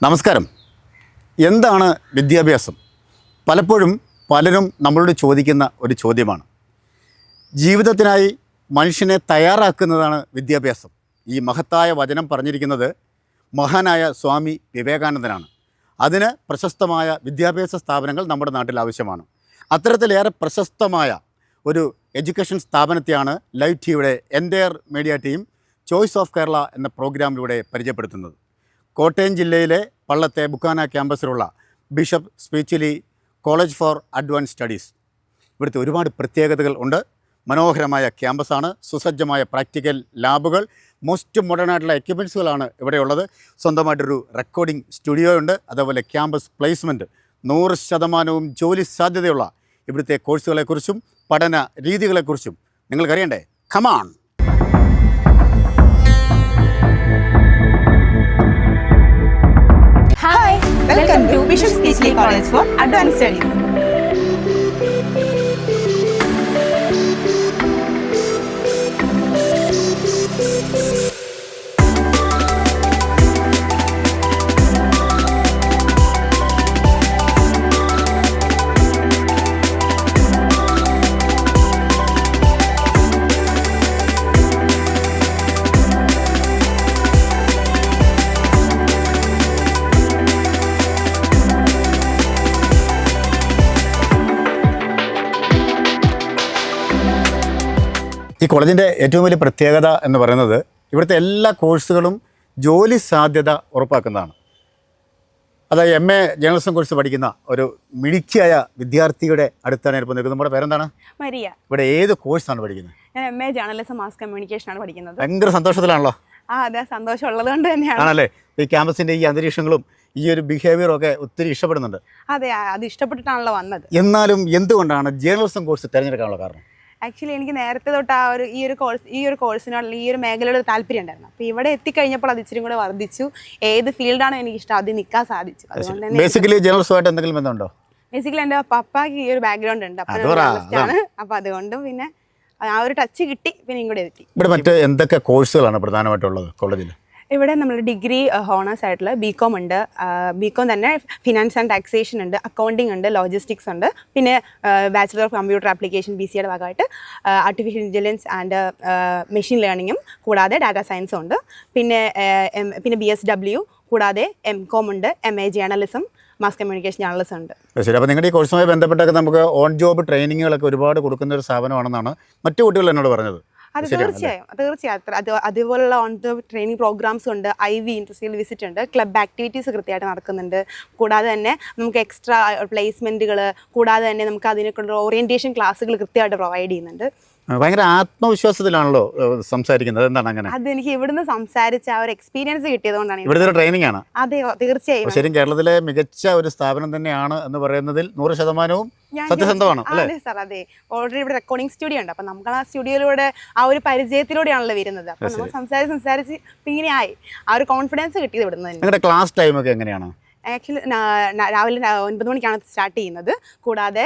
നമസ്കാരം. എന്താണ് വിദ്യാഭ്യാസം? പലരും നമ്മളോട് ചോദിക്കുന്ന ഒരു ചോദ്യമാണ്. ജീവിതത്തിനായി മനുഷ്യനെ തയ്യാറാക്കുന്നതാണ് വിദ്യാഭ്യാസം. ഈ മഹത്തായ വചനം പറഞ്ഞിരിക്കുന്നത് മഹാനായ സ്വാമി വിവേകാനന്ദനാണ്. അതിന് പ്രശസ്തമായ വിദ്യാഭ്യാസ സ്ഥാപനങ്ങൾ നമ്മുടെ നാട്ടിൽ ആവശ്യമാണ്. അത്തരത്തിലേറെ പ്രശസ്തമായ ഒരു എഡ്യൂക്കേഷൻ സ്ഥാപനത്തെയാണ് ലൈവ് ടിവിയുടെ entire media team choice of Kerala എന്ന പ്രോഗ്രാമിലൂടെ പരിചയപ്പെടുത്തുന്നത്. കോട്ടയം ജില്ലയിലെ പള്ളത്തെ ബുക്കാന ക്യാമ്പസിലുള്ള Bishop Speechly college for advance studies. ഇവിടുത്തെ ഒരുപാട് പ്രത്യേകതകൾ ഉണ്ട്. മനോഹരമായ ക്യാമ്പസാണ്. സുസജ്ജമായ പ്രാക്ടിക്കൽ ലാബുകൾ, മോസ്റ്റ് മോഡേൺ ആയിട്ടുള്ള എക്യുപ്മെൻറ്റ്സുകളാണ് ഇവിടെയുള്ളത്. സ്വന്തമായിട്ടൊരു റെക്കോർഡിംഗ് സ്റ്റുഡിയോ ഉണ്ട്. അതേപോലെ ക്യാമ്പസ് പ്ലേസ്മെൻറ്റ് 100% ജോലി സാധ്യതയുള്ള ഇവിടുത്തെ കോഴ്സുകളെക്കുറിച്ചും പഠന രീതികളെക്കുറിച്ചും നിങ്ങൾക്കറിയണ്ടേ? Come on. Hi, welcome to Bishop Speechley College for Advanced Studies. ഈ കോളേജിൻ്റെ ഏറ്റവും വലിയ പ്രത്യേകത എന്ന് പറയുന്നത് ഇവിടുത്തെ എല്ലാ കോഴ്സുകളും ജോലി സാധ്യത ഉറപ്പാക്കുന്നതാണ്. അതായത് MA ജേർണലിസം കോഴ്സ് പഠിക്കുന്ന ഒരു മിടുക്കിയായ വിദ്യാർത്ഥിയുടെ അടുത്താണ് ഇപ്പോൾ നിൽക്കുന്നത്. നമ്മുടെ പേരെന്താണ്? മരിയ. ഇവിടെ ഏത് കോഴ്സാണ് പഠിക്കുന്നത്? ഞാൻ MA ജേർണലിസം മാസ് കമ്മ്യൂണിക്കേഷൻ ആണ് പഠിക്കുന്നത്. ഭയങ്കര സന്തോഷത്തിലാണല്ലോ. അതെ, സന്തോഷമുള്ളത് കൊണ്ട് തന്നെയാണ്. ആണല്ലേ? ഈ ക്യാമ്പസിൻ്റെ ഈ അന്തരീക്ഷങ്ങളും ഈ ഒരു ബിഹേവിയറും ഒക്കെ ഒത്തിരി ഇഷ്ടപ്പെടുന്നുണ്ട്. അതെ, അത് ഇഷ്ടപ്പെട്ടിട്ടാണല്ലോ വന്നത്. എന്നാലും എന്തുകൊണ്ടാണ് ജേർണലിസം കോഴ്സ് തിരഞ്ഞെടുക്കാനുള്ള കാരണം? ആക്ച്വലി എനിക്ക് നേരത്തെ തൊട്ട് ഈ ഒരു കോഴ്സിനോട് ഈ ഒരു മേഖലയോട് താല്പര്യം ഉണ്ടായിരുന്നു. അപ്പോൾ ഇവിടെ എത്തിക്കഴിഞ്ഞപ്പോൾ അത് ഇച്ചിരി കൂടെ വർദ്ധിച്ചു. ഏത് ഫീൽഡാണോ എനിക്ക് ഇഷ്ടം അത് നിൽക്കാൻ സാധിച്ചു. അതുകൊണ്ട് തന്നെ ബേസിക്കലി ജേർണലിസമായിട്ട് എന്തെങ്കിലും ബന്ധമുണ്ടോ? ബേസിക്കലി എൻ്റെ പപ്പാക്ക് ഈ ഒരു ബാക്ക്ഗ്രൗണ്ട് ഉണ്ട്. അപ്പോൾ അതുകൊണ്ടും പിന്നെ ആ ഒരു ടച്ച് കിട്ടി. പിന്നെ ഇങ്ങോട്ട് എത്തി. ഇവിടെ മറ്റ് എന്തൊക്കെ കോഴ്സുകളാണ് പ്രധാനമായിട്ടുള്ളത് കോളേജിൽ? ഇവിടെ നമ്മൾ ഡിഗ്രി ഹോണേഴ്സ് ആയിട്ടുള്ള BCom ഉണ്ട്. BCom തന്നെ ഫിനാൻസ് ആൻഡ് ടാക്സേഷൻ ഉണ്ട്, അക്കൗണ്ടിങ് ഉണ്ട്, ലോജിസ്റ്റിക്സ് ഉണ്ട്. പിന്നെ ബാച്ചിലർ ഓഫ് കമ്പ്യൂട്ടർ ആപ്ലിക്കേഷൻ BCAയുടെ ഭാഗമായിട്ട് ആർട്ടിഫിഷ്യൽ ഇൻ്റലിജൻസ് ആൻഡ് മെഷീൻ ലേണിങ്ങും കൂടാതെ ഡാറ്റാ സയൻസും ഉണ്ട്. പിന്നെ BSW കൂടാതെ MCom ഉണ്ട്, MA journalism mass communication journalism ഉണ്ട്. ശരി. അപ്പോൾ നിങ്ങളുടെ ഈ കോഴ്സുമായി ബന്ധപ്പെട്ടൊക്കെ നമുക്ക് ഓൺ ജോബ് ട്രെയിനിങ്ങുകളൊക്കെ ഒരുപാട് കൊടുക്കുന്ന ഒരു സ്ഥാപനമാണെന്നാണ് മറ്റു കുട്ടികൾ എന്നോട് പറഞ്ഞത്. അത് തീർച്ചയായും അതുപോലുള്ള ഓൺ ദ ട്രെയിനിങ് പ്രോഗ്രാംസ് ഉണ്ട്. IV ഇൻഡസ്ട്രിയൽ വിസിറ്റ് ഉണ്ട്. ക്ലബ് ആക്ടിവിറ്റീസ് കൃത്യമായിട്ട് നടക്കുന്നുണ്ട്. കൂടാതെ തന്നെ നമുക്ക് എക്സ്ട്രാ പ്ലേസ്മെൻറ്റുകൾ, കൂടാതെ തന്നെ നമുക്ക് അതിനെക്കൊണ്ട് ഓറിയൻറ്റേഷൻ ക്ലാസ്സുകൾ കൃത്യമായിട്ട് പ്രൊവൈഡ് ചെയ്യുന്നുണ്ട്. ഭയങ്കര ആത്മവിശ്വാസത്തിലാണല്ലോ സംസാരിക്കുന്നത്. എന്താണ് അങ്ങനെ? അതെനിക്ക് ഇവിടുന്ന് സംസാരിച്ച ആ ഒരു എക്സ്പീരിയൻസ് കിട്ടിയതുകൊണ്ടാണ്. ഇവിടുത്തെ ഒരു ട്രെയിനിങ് ആണ്. അതെ, തീർച്ചയായും. ശരിക്കും കേരളത്തിലെ മികച്ച ഒരു സ്ഥാപനം തന്നെയാണ് എന്ന് പറയുന്നതിൽ 100% സത്യസന്ധമാണ് അല്ലേ? അതെ സാർ, അതെ. ഓൾറെഡി ഇവിടെ റെക്കോർഡിംഗ് സ്റ്റുഡിയോ ഉണ്ട്. അപ്പം നമുക്ക് ആ സ്റ്റുഡിയോയിലൂടെ ആ ഒരു പരിചയത്തിലൂടെയാണല്ലോ വരുന്നത്. അപ്പം നമ്മൾ സംസാരിച്ച് ഇങ്ങനെ ആയി ആ ഒരു കോൺഫിഡൻസ് കിട്ടിയത് ഇവിടുന്ന് തന്നെ. നിങ്ങളുടെ ക്ലാസ് ടൈമൊക്കെ എങ്ങനെയാണ്? ആക്ച്വലി രാവിലെ 9 മണിക്കാണ് സ്റ്റാർട്ട് ചെയ്യുന്നത്. കൂടാതെ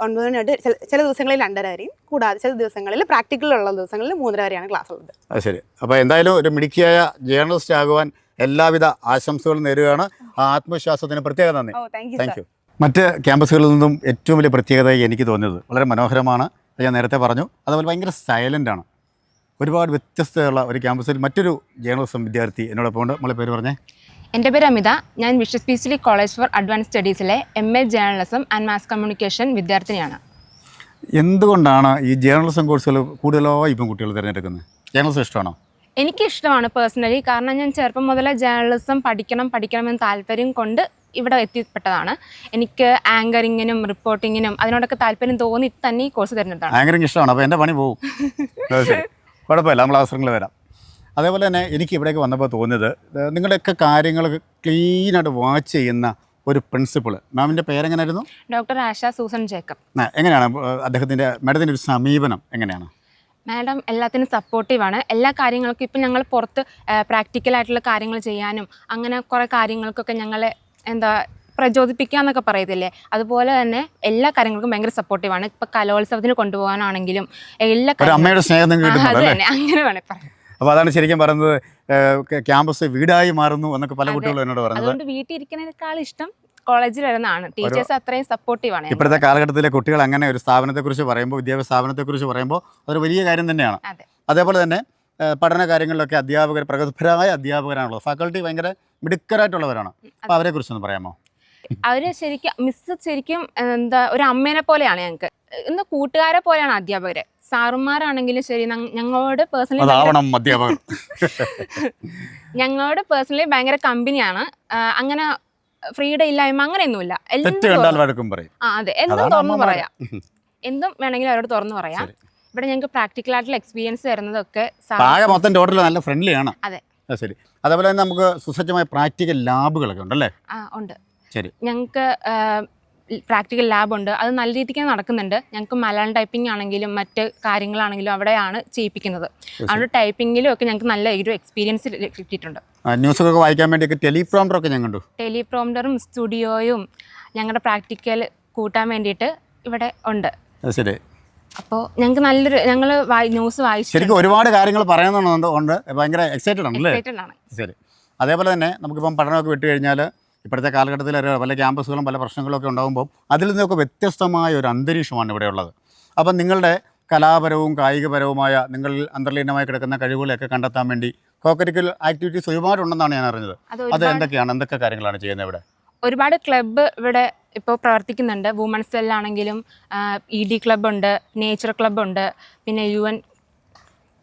9 മണി തൊട്ട് ചില ദിവസങ്ങളിൽ 2:30 വരെയും, കൂടാതെ ചില ദിവസങ്ങളിൽ പ്രാക്ടിക്കലുള്ള ദിവസങ്ങളിൽ 3:30 വരെയാണ് ക്ലാസ് ഉള്ളത്. അത് ശരി. അപ്പോൾ എന്തായാലും ഒരു മിടുക്കിയായ ജേർണലിസ്റ്റ് ആകുവാൻ എല്ലാവിധ ആശംസകളും നേരുകയാണ്. ആ ആത്മവിശ്വാസത്തിന് പ്രത്യേക നന്ദി. Thank you. മറ്റ് ക്യാമ്പസുകളിൽ നിന്നും ഏറ്റവും വലിയ പ്രത്യേകത എനിക്ക് തോന്നിയത് വളരെ മനോഹരമാണ്. ഞാൻ നേരത്തെ പറഞ്ഞു. അതുപോലെ ഭയങ്കര സൈലൻ്റാണ്. ഒരുപാട് വ്യത്യസ്തതയുള്ള ഒരു ക്യാമ്പസിൽ മറ്റൊരു ജേർണലിസം വിദ്യാർത്ഥി എന്നോടൊപ്പം ഉണ്ട്. നമ്മളെ പേര് പറഞ്ഞേ. എൻ്റെ പേര് അമിത. ഞാൻ Bishop Speechly college for advance സ്റ്റഡീസിലെ MA journalism and mass communication വിദ്യാർത്ഥിനിയാണ്. എന്തുകൊണ്ടാണ് ഈ ജേർണലിസം കോഴ്സുകൾ കൂടുതലായി ഇപ്പം കുട്ടികൾ തിരഞ്ഞെടുക്കുന്നത്? ജേർണലിസം ഇഷ്ടമാണോ? എനിക്കിഷ്ടമാണ് പേഴ്സണലി. കാരണം ഞാൻ ചെറുപ്പം മുതലേ ജേർണലിസം പഠിക്കണമെന്ന് താല്പര്യം കൊണ്ട് ഇവിടെ എത്തിപ്പെട്ടതാണ്. എനിക്ക് ആങ്കറിങ്ങിനും റിപ്പോർട്ടിങ്ങിനും അതിനോടൊക്കെ താല്പര്യം തോന്നി തന്നെ ഈ കോഴ്സ് തിരഞ്ഞെടുത്താണ്. ആങ്കറിങ് ഇഷ്ടമാണ്. അപ്പോൾ എൻ്റെ പണി പോകും. കുഴപ്പമില്ല, നമ്മൾ അവസരങ്ങൾ വരാം. അതേപോലെ തന്നെ എനിക്ക് ഇവിടേക്ക് വന്നപ്പോൾ തോന്നിയത് നിങ്ങളുടെയൊക്കെ കാര്യങ്ങൾ ക്ലീനായിട്ട് വാച്ച് ചെയ്യുന്ന ഒരു പ്രിൻസിപ്പിൾ. മാമിൻ്റെ പേരെങ്ങനെയായിരുന്നു? ഡോക്ടർ ആശ സൂസൻ ജേക്കബ്. എങ്ങനെയാണ് മാഡത്തിൻ്റെ ഒരു സമീപനം എങ്ങനെയാണ്? മാഡം എല്ലാത്തിനും സപ്പോർട്ടീവാണ്. എല്ലാ കാര്യങ്ങൾക്കും ഇപ്പം ഞങ്ങൾ പുറത്ത് പ്രാക്ടിക്കലായിട്ടുള്ള കാര്യങ്ങൾ ചെയ്യാനും അങ്ങനെ കുറേ കാര്യങ്ങൾക്കൊക്കെ ഞങ്ങളെ പ്രചോദിപ്പിക്കുക എന്നൊക്കെ പറയത്തില്ലേ, അതുപോലെ തന്നെ എല്ലാ കാര്യങ്ങൾക്കും ഭയങ്കര സപ്പോർട്ടീവാണ്. ഇപ്പം കലോത്സവത്തിന് കൊണ്ടുപോകാനാണെങ്കിലും എല്ലാ അമ്മയുടെ സ്നേഹം അത് തന്നെ അങ്ങനെ വേണേൽ പറയാം. അപ്പോൾ അതാണ് ശരിക്കും പറയുന്നത്. ക്യാമ്പസ് വീടായി മാറുന്നു എന്നൊക്കെ പല കുട്ടികളും എന്നോട് പറയുന്നത്. അതുകൊണ്ട് വീട്ടിൽ ഇരിക്കുന്നതിനേക്കാൾ ഇഷ്ടം കോളേജിൽ വരുന്നതാണ്. ടീച്ചേഴ്സ് അത്രയും സപ്പോർട്ടീവാണ്. ഇപ്പോഴത്തെ കാലഘട്ടത്തിലെ കുട്ടികൾ അങ്ങനെ ഒരു സ്ഥാപനത്തെക്കുറിച്ച് പറയുമ്പോൾ, വിദ്യാഭ്യാസ സ്ഥാപനത്തെക്കുറിച്ച് പറയുമ്പോൾ അതൊരു വലിയ കാര്യം തന്നെയാണ്. അതേപോലെ തന്നെ പഠന കാര്യങ്ങളിലൊക്കെ അധ്യാപകർ, പ്രഗത്ഭരായ അധ്യാപകരാണുള്ളത്. ഫാക്കൾട്ടി ഭയങ്കര മിടുക്കരായിട്ടുള്ളവരാണ്. അപ്പോൾ അവരെക്കുറിച്ചൊന്ന് പറയാമോ? അവർ ശരിക്കും എന്താ ഒരു അമ്മേനെ പോലെയാണ് ഞങ്ങൾക്ക്. ഇന്ന് കൂട്ടുകാരെ പോലെയാണ് അധ്യാപകര്. സാറുമാരാണെങ്കിലും ശരി, ഞങ്ങളോട് പേഴ്സണലി ഭയങ്കര കമ്പനിയാണ്. അങ്ങനെ ഫ്രീഡം ഇല്ലായ്മ അങ്ങനെയൊന്നുമില്ല. അതെ, എന്തും തുറന്നു പറയാം. എന്തും വേണമെങ്കിലും അവരോട് തുറന്നു പറയാം. ഇവിടെ ഞങ്ങൾക്ക് പ്രാക്ടിക്കൽ ആയിട്ടുള്ള എക്സ്പീരിയൻസ് വരുന്നതൊക്കെ മൊത്തം ടോട്ടൽ നല്ല ഫ്രണ്ട്ലി ആണ്. അതെ, ശരി. അതേപോലെ തന്നെ നമുക്ക് സുസജ്ജമായ പ്രാക്ടിക്കൽ ലാബുകളൊക്കെ ഉണ്ടല്ലേ? ഉണ്ട്. ശരി, ഞങ്ങൾക്ക് പ്രാക്ടിക്കൽ ലാബുണ്ട്. അത് നല്ല രീതിക്ക് നടക്കുന്നുണ്ട്. ഞങ്ങൾക്ക് മലയാളം ടൈപ്പിംഗ് ആണെങ്കിലും മറ്റ് കാര്യങ്ങളാണെങ്കിലും അവിടെയാണ് ചെയ്യിപ്പിക്കുന്നത്. അതുകൊണ്ട് ടൈപ്പിങ്ങിലും ഒക്കെ ഞങ്ങൾക്ക് നല്ല ഒരു എക്സ്പീരിയൻസ് കിട്ടിയിട്ടുണ്ട്. ന്യൂസൊക്കെ വായിക്കാൻ വേണ്ടിയൊക്കെ ടെലിപ്രോംപ്റ്ററൊക്കെ ഞങ്ങൾ ടെലിപ്രോംപ്റ്ററും സ്റ്റുഡിയോയും ഞങ്ങളുടെ പ്രാക്ടിക്കൽ കൂട്ടാൻ വേണ്ടിയിട്ട് ഇവിടെ ഉണ്ട്. ശരി. അപ്പോൾ ഞങ്ങൾക്ക് നല്ലൊരു ന്യൂസ് വായിച്ചു. ശരിക്കും ഒരുപാട് കാര്യങ്ങൾ പറയുന്നുണ്ട്. ഭയങ്കര എക്സൈറ്റഡ് ആണല്ലേ? ശരി. അതേപോലെ തന്നെ നമുക്കിപ്പം പഠനമൊക്കെ വിട്ട് കഴിഞ്ഞാൽ ഇപ്പോഴത്തെ കാലഘട്ടത്തിൽ പല ക്യാമ്പസുകളും പല പ്രശ്നങ്ങളൊക്കെ ഉണ്ടാകുമ്പോൾ അതിൽ നിന്നൊക്കെ വ്യത്യസ്തമായ ഒരു അന്തരീക്ഷമാണ് ഇവിടെയുള്ളത്. അപ്പം നിങ്ങളുടെ കലാപരവും കായികപരവുമായ നിങ്ങളിൽ അന്തർലീനമായി കിടക്കുന്ന കഴിവുകളെയൊക്കെ കണ്ടെത്താൻ വേണ്ടി കോ-കരിക്കുലർ ആക്ടിവിറ്റീസ് ഒരുപാടുണ്ടെന്നാണ് ഞാൻ അറിഞ്ഞത്. അത് എന്തൊക്കെ കാര്യങ്ങളാണ് ചെയ്യുന്നത് ഇവിടെ? ഒരുപാട് ക്ലബ്ബ് ഇവിടെ ഇപ്പോൾ പ്രവർത്തിക്കുന്നുണ്ട്. വുമൻസ് സെല്ലാണെങ്കിലും ED ക്ലബ്ബുണ്ട്, നേച്ചർ ക്ലബ്ബുണ്ട്, പിന്നെ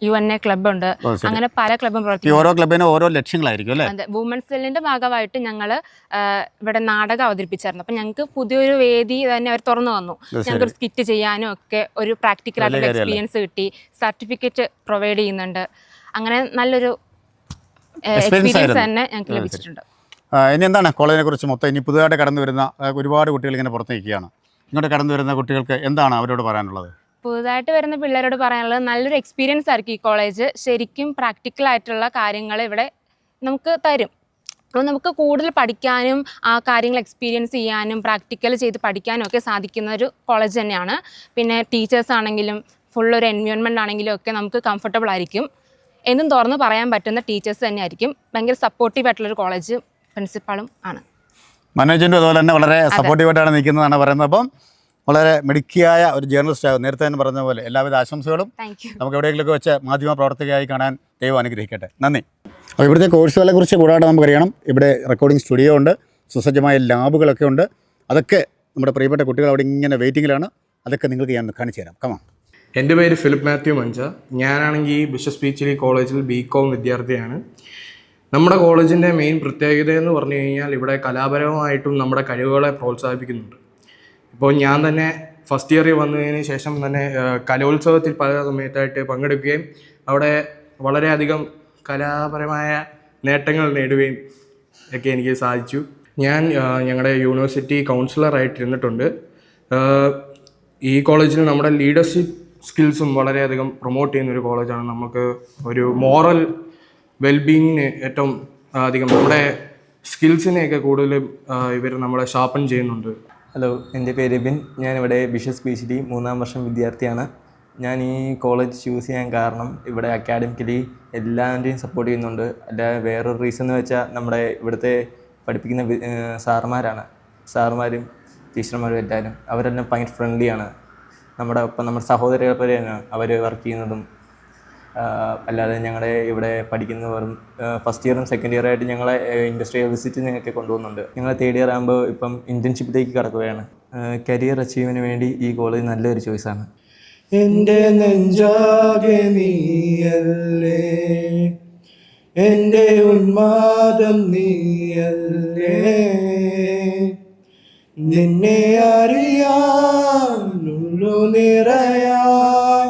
UNA ക്ലബ്ബുണ്ട്. അങ്ങനെ പല ക്ലബ്ബും പ്രവർത്തിക്കും. ഓരോ ക്ലബ്ബിനും ഓരോ ലക്ഷ്യങ്ങളായിരിക്കും അല്ലേ? അതെ. വുമൻസ് സെല്ലിന്റെ ഭാഗമായിട്ട് ഞങ്ങൾ ഇവിടെ നാടകം അവതരിപ്പിച്ചായിരുന്നു. അപ്പം ഞങ്ങൾക്ക് പുതിയൊരു വേദി തന്നെ അവർ തുറന്നു വന്നു. ഞങ്ങൾക്ക് സ്കിറ്റ് ചെയ്യാനും ഒക്കെ ഒരു പ്രാക്ടിക്കൽ ആയിട്ടുള്ള എക്സ്പീരിയൻസ് കിട്ടി. സർട്ടിഫിക്കറ്റ് പ്രൊവൈഡ് ചെയ്യുന്നുണ്ട്. അങ്ങനെ നല്ലൊരു എക്സ്പീരിയൻസ് തന്നെ ഞങ്ങൾക്ക് ലഭിച്ചിട്ടുണ്ട്. ഇനി എന്താണ് കോളേജിനെ കുറിച്ച് മൊത്തം ഇനി പുതുതായിട്ട് കടന്നു വരുന്ന ഒരുപാട് കുട്ടികൾ ഇങ്ങനെ പുറത്ത് നിൽക്കുകയാണ്. ഇങ്ങോട്ട് കടന്നു വരുന്ന കുട്ടികൾക്ക് എന്താണ് അവരോട് പറയാനുള്ളത്? പുതുതായിട്ട് വരുന്ന പിള്ളേരോട് പറയാനുള്ളത് നല്ലൊരു എക്സ്പീരിയൻസ് ആയിരിക്കും ഈ കോളേജ്. ശരിക്കും പ്രാക്ടിക്കൽ ആയിട്ടുള്ള കാര്യങ്ങൾ ഇവിടെ നമുക്ക് തരും. അപ്പോൾ നമുക്ക് കൂടുതൽ പഠിക്കാനും ആ കാര്യങ്ങൾ എക്സ്പീരിയൻസ് ചെയ്യാനും പ്രാക്ടിക്കൽ ചെയ്ത് പഠിക്കാനും ഒക്കെ സാധിക്കുന്ന ഒരു കോളേജ് തന്നെയാണ്. പിന്നെ ടീച്ചേഴ്സ് ആണെങ്കിലും ഫുള്ളൊരു എൻവയോൺമെൻ്റ് ആണെങ്കിലും ഒക്കെ നമുക്ക് കംഫർട്ടബിൾ ആയിരിക്കും. എന്നും തുറന്ന് പറയാൻ പറ്റുന്ന ടീച്ചേഴ്സ് തന്നെ ആയിരിക്കും. ഭയങ്കര സപ്പോർട്ടീവ് ആയിട്ടുള്ളൊരു കോളേജ് പ്രിൻസിപ്പാളും ആണ്. മാനേജ്മെൻറ്റും അതുപോലെ തന്നെ വളരെ സപ്പോർട്ടീവായിട്ടാണ് നിൽക്കുന്നതാണ് പറയുന്നത്. അപ്പം വളരെ മിടുക്കിയായ ഒരു ജേർണലിസ്റ്റ് ആകും. നേരത്തെ തന്നെ പറഞ്ഞ പോലെ എല്ലാവിധ ആശംസകളും. നമുക്ക് എവിടെയെങ്കിലുമൊക്കെ വെച്ച് മാധ്യമ പ്രവർത്തകയായി കാണാൻ ദൈവം അനുഗ്രഹിക്കട്ടെ. നന്ദി. അപ്പോൾ ഇവിടുത്തെ കോഴ്സുകളെ കുറിച്ച് കൂടാതെ നമുക്കറിയണം, ഇവിടെ റെക്കോർഡിംഗ് സ്റ്റുഡിയോ ഉണ്ട്, സുസജ്ജമായ ലാബുകളൊക്കെ ഉണ്ട്. അതൊക്കെ നമ്മുടെ പ്രിയപ്പെട്ട കുട്ടികൾ അവിടെ ഇങ്ങനെ വെയിറ്റിങ്ങിലാണ്. അതൊക്കെ നിങ്ങൾക്ക് ഞാൻ കാണിച്ചു തരാം. കമാ. എൻ്റെ പേര് ഫിലിപ്പ് മാത്യു മഞ്ച. ഞാനാണെങ്കിൽ ബിഷപ്പ് സ്പീച്ചിലി കോളേജിൽ BCom വിദ്യാർത്ഥിയാണ്. നമ്മുടെ കോളേജിൻ്റെ മെയിൻ പ്രത്യേകത എന്ന് പറഞ്ഞു കഴിഞ്ഞാൽ ഇവിടെ കലാപരമായിട്ടും നമ്മുടെ കഴിവുകളെ പ്രോത്സാഹിപ്പിക്കുന്നുണ്ട്. ഇപ്പോൾ ഞാൻ തന്നെ ഫസ്റ്റ് ഇയറിൽ വന്നതിന് ശേഷം തന്നെ കലോത്സവത്തിൽ പല സമയത്തായിട്ട് പങ്കെടുക്കുകയും അവിടെ വളരെയധികം കലാപരമായ നേട്ടങ്ങൾ നേടുകയും ഒക്കെ എനിക്ക് സാധിച്ചു. ഞാൻ ഞങ്ങളുടെ യൂണിവേഴ്സിറ്റി കൗൺസിലറായിട്ടിരുന്നിട്ടുണ്ട്. ഈ കോളേജിൽ നമ്മുടെ ലീഡർഷിപ്പ് സ്കിൽസും വളരെയധികം പ്രൊമോട്ട് ചെയ്യുന്നൊരു കോളേജാണ്. നമുക്ക് ഒരു മോറൽ വെൽബീയിങ്ങിന് ഏറ്റവും അധികം നമ്മുടെ സ്കിൽസിനെയൊക്കെ കൂടുതലും ഇവർ നമ്മളെ ഷാർപ്പൺ ചെയ്യുന്നുണ്ട്. ഹലോ, എൻ്റെ പേര് ബിൻ. ഞാനിവിടെ ബിഷപ്പ് സ്പീച്ചിലി 3ാം വർഷം വിദ്യാർത്ഥിയാണ്. ഞാൻ ഈ കോളേജ് ചൂസ് ചെയ്യാൻ കാരണം ഇവിടെ അക്കാഡമിക്കലി എല്ലാവരെയും സപ്പോർട്ട് ചെയ്യുന്നുണ്ട്. അല്ലാതെ വേറൊരു റീസൺ എന്ന് വെച്ചാൽ നമ്മുടെ ഇവിടുത്തെ പഠിപ്പിക്കുന്ന സാറുമാരും ടീച്ചർമാരും എല്ലാവരും അവരെല്ലാം ഭയങ്കര ഫ്രണ്ട്ലിയാണ്. നമ്മുടെ ഒപ്പം നമ്മുടെ സഹോദരങ്ങളെ പോലെയാണ് അവർ വർക്ക് ചെയ്യുന്നതും. അല്ലാതെ ഞങ്ങളുടെ ഇവിടെ പഠിക്കുന്നവരും ഫസ്റ്റ് ഇയറും സെക്കൻഡ് ഇയറായിട്ട് ഞങ്ങളെ ഇൻഡസ്ട്രിയൽ വിസിറ്റിനൊക്കെ കൊണ്ടുപോകുന്നുണ്ട്. ഞങ്ങൾ തേർഡ് ഇയർ ആകുമ്പോൾ ഇപ്പം ഇൻറ്റേൺഷിപ്പിലേക്ക് കടക്കുകയാണ്. കരിയർ അച്ചീവിന് വേണ്ടി ഈ കോളേജ് നല്ലൊരു ചോയ്സാണ്. എൻ്റെ നെഞ്ചാകെ നീയല്ലേ, എൻ്റെ ഉന്മാദം നീയല്ലേ, നിന്നെ അറിയാനുള്ളു നിറയാൻ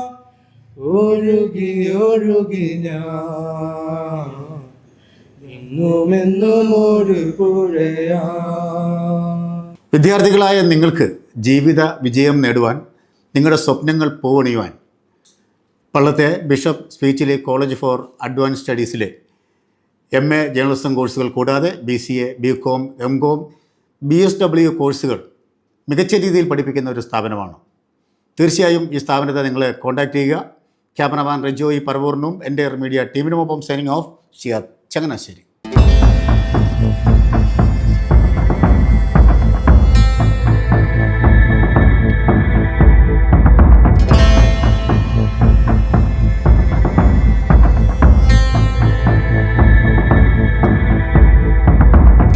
ഒഴുകി ഒഴുകി ഞാൻ എന്നുമെന്നും ഒരു പുഴയാ. വിദ്യാർത്ഥികളായ നിങ്ങൾക്ക് ജീവിത വിജയം നേടുവാൻ, നിങ്ങളുടെ സ്വപ്നങ്ങൾ പൂവണിയുവാൻ പള്ളത്തെ ബിഷപ്പ് സ്പീച്ചിലെ കോളേജ് ഫോർ അഡ്വാൻസ് സ്റ്റഡീസിലെ MA ജേർണലിസം കോഴ്സുകൾ കൂടാതെ BCA, BCom, MCom, BSW കോഴ്സുകൾ മികച്ച രീതിയിൽ പഠിപ്പിക്കുന്ന ഒരു സ്ഥാപനമാണ്. തീർച്ചയായും ഈ സ്ഥാപനത്തെ നിങ്ങൾ കോൺടാക്റ്റ് ചെയ്യുക. ക്യാമറമാൻ റിജോയി പറവൂറിനും എൻ്റെ മീഡിയ ടീമിനുമൊപ്പം സൈനിങ് ഓഫ് ഷിയാദ് ചങ്ങനാശ്ശേരി.